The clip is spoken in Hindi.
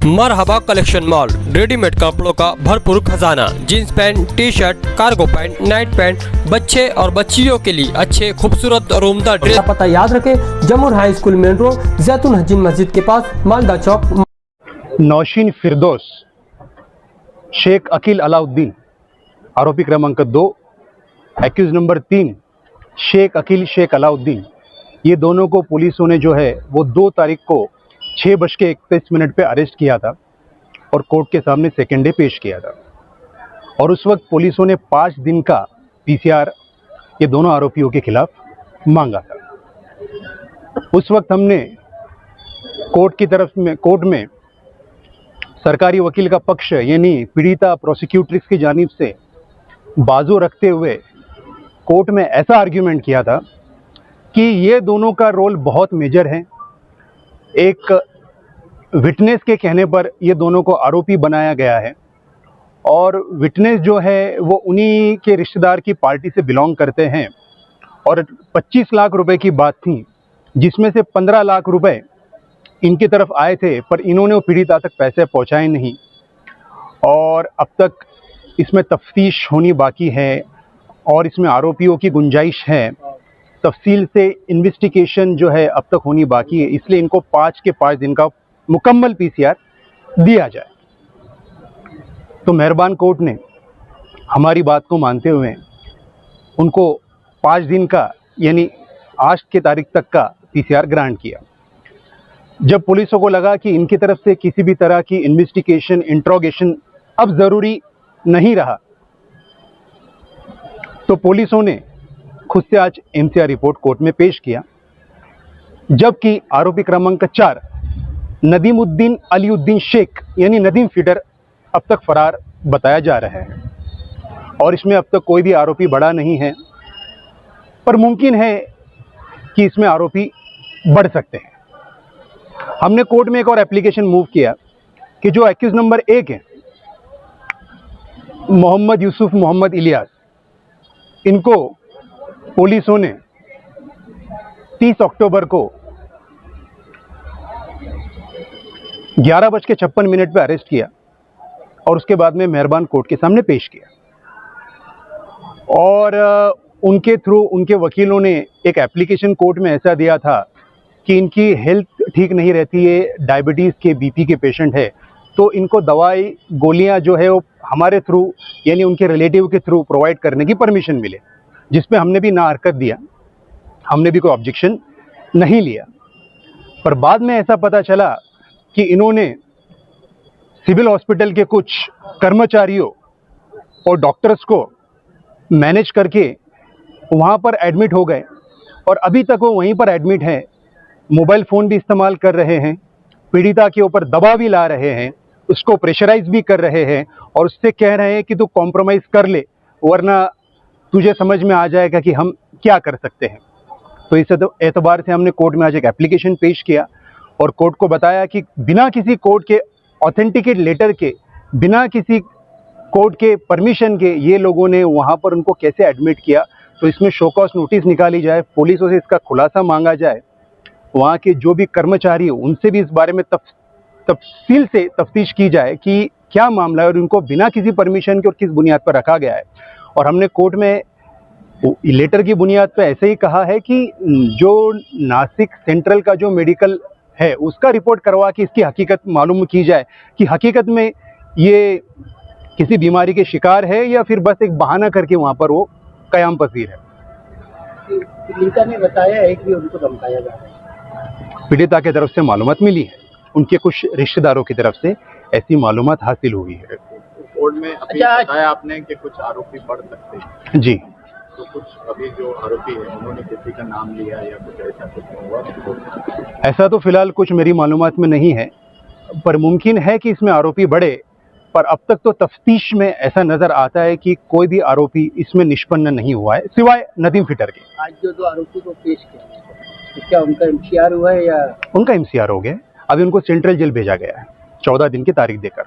मरहबा कलेक्शन मॉल, रेडीमेड कपड़ों का भरपूर खजाना, jeans pant, T shirt, cargo pant, night pant, बच्चे और बच्चियों के लिए अच्छे खूबसूरत और उम्दा ड्रेस। पता याद रखें, जमुर हाई स्कूल मेन रोड, जैतून हजीन मस्जिद के पास, मालदा चौक। नौशीन फिरदौस, शेख अकील अलाउद्दीन आरोपी क्रमांक 2, एक्यूज नंबर 3 शेख अकील शेख अलाउद्दीन, ये दोनों को पुलिसों ने जो है वो 2 तारीख को 6:31 पे अरेस्ट किया था और कोर्ट के सामने सेकेंड डे पेश किया था। और उस वक्त पुलिसों ने 5 दिन का पीसीआर ये दोनों आरोपियों के खिलाफ मांगा था। उस वक्त हमने कोर्ट में सरकारी वकील का पक्ष यानी पीड़िता प्रोसिक्यूट्रिक्स की जानिब से बाजू रखते हुए कोर्ट में ऐसा आर्ग्यूमेंट किया था कि ये दोनों का रोल बहुत मेजर है। एक विटनेस के कहने पर ये दोनों को आरोपी बनाया गया है और विटनेस जो है वो उन्हीं के रिश्तेदार की पार्टी से बिलोंग करते हैं और 25 लाख रुपए की बात थी, जिसमें से 15 लाख रुपए इनकी तरफ आए थे, पर इन्होंने वो पीड़िता तक पैसे पहुंचाए नहीं और अब तक इसमें तफ्तीश होनी बाकी है और इसमें आरोपियों की गुंजाइश है। तफसील से इन्वेस्टिगेशन जो है अब तक होनी बाकी है, इसलिए इनको 5 के 5 दिन का मुकम्मल पीसीआर दिया जाए। तो मेहरबान कोर्ट ने हमारी बात को मानते हुए उनको 5 दिन का यानी आज की तारीख तक का पीसीआर ग्रांट किया। जब पुलिसों को लगा कि इनकी तरफ से किसी भी तरह की इन्वेस्टिगेशन इंट्रोगेशन अब ज़रूरी नहीं रहा, तो पुलिसों ने खुद से आज एमसीआर रिपोर्ट कोर्ट में पेश किया, जबकि आरोपी क्रमांक 4 नदीमुद्दीन अलीउद्दीन शेख यानी नदीम फीडर अब तक फरार बताया जा रहा है और इसमें अब तक कोई भी आरोपी बड़ा नहीं है, पर मुमकिन है कि इसमें आरोपी बढ़ सकते हैं। हमने कोर्ट में एक और एप्लीकेशन मूव किया कि जो एक्यूज नंबर 1 है मोहम्मद यूसुफ मोहम्मद इलियास, इनको पुलिसों ने 30 अक्टूबर को 11:56 पे अरेस्ट किया और उसके बाद में मेहरबान कोर्ट के सामने पेश किया और उनके थ्रू उनके वकीलों ने एक एप्लीकेशन कोर्ट में ऐसा दिया था कि इनकी हेल्थ ठीक नहीं रहती है, डायबिटीज़ के बीपी के पेशेंट है, तो इनको दवाई गोलियां जो है वो हमारे थ्रू यानी उनके रिलेटिव के थ्रू प्रोवाइड करने की परमिशन मिले, जिसमें हमने भी ना हरकत दिया, हमने भी कोई ऑब्जेक्शन नहीं लिया। पर बाद में ऐसा पता चला कि इन्होंने सिविल हॉस्पिटल के कुछ कर्मचारियों और डॉक्टर्स को मैनेज करके वहाँ पर एडमिट हो गए और अभी तक वो वहीं पर एडमिट हैं। मोबाइल फ़ोन भी इस्तेमाल कर रहे हैं, पीड़िता के ऊपर दबाव भी ला रहे हैं, उसको प्रेशराइज भी कर रहे हैं और उससे कह रहे हैं कि तू कॉम्प्रोमाइज़ कर ले वरना तुझे समझ में आ जाएगा कि हम क्या कर सकते हैं। तो इस एतबार से हमने कोर्ट में आज एक एप्लीकेशन पेश किया और कोर्ट को बताया कि बिना किसी कोर्ट के ऑथेंटिकेट लेटर के, बिना किसी कोर्ट के परमिशन के ये लोगों ने वहाँ पर उनको कैसे एडमिट किया, तो इसमें शो कॉज नोटिस निकाली जाए, पुलिसों से इसका खुलासा मांगा जाए, वहाँ के जो भी कर्मचारी हो उनसे भी इस बारे में तफसील से तफ्तीश की जाए कि क्या मामला है और उनको बिना किसी परमिशन के और किस बुनियाद पर रखा गया है। और हमने कोर्ट में लेटर की बुनियाद पर ऐसे ही कहा है कि जो नासिक सेंट्रल का जो मेडिकल है उसका रिपोर्ट करवा के इसकी हकीकत मालूम की जाए कि हकीकत में ये किसी बीमारी के शिकार है या फिर बस एक बहाना करके वहाँ पर वो कयाम पसीर है। पीड़िता ने बताया है कि उनको धमकाया जा रहा है। पीड़िता की तरफ से मालूमात मिली है, उनके कुछ रिश्तेदारों की तरफ से ऐसी मालूमात हासिल हुई है। कोर्ट में अभी बताया आपने कि कुछ आरोपी बढ़ सकते हैं जी, तो कुछ अभी जो आरोपी है उन्होंने किसी का नाम लिया या कुछ ऐसा कुछ हुआ? ऐसा तो फिलहाल कुछ मेरी मालूमात में नहीं है, पर मुमकिन है कि इसमें आरोपी बढ़े, पर अब तक तो तफ्तीश में ऐसा नजर आता है कि कोई भी आरोपी इसमें निष्पन्न नहीं हुआ है सिवाय नदीम फिटर के। आज जो 2 आरोपी को पेश किया, तो क्या उनका एमसीआर हुआ है या? उनका एमसीआर हो गया, अभी उनको सेंट्रल जेल भेजा गया है 14 दिन की तारीख देकर।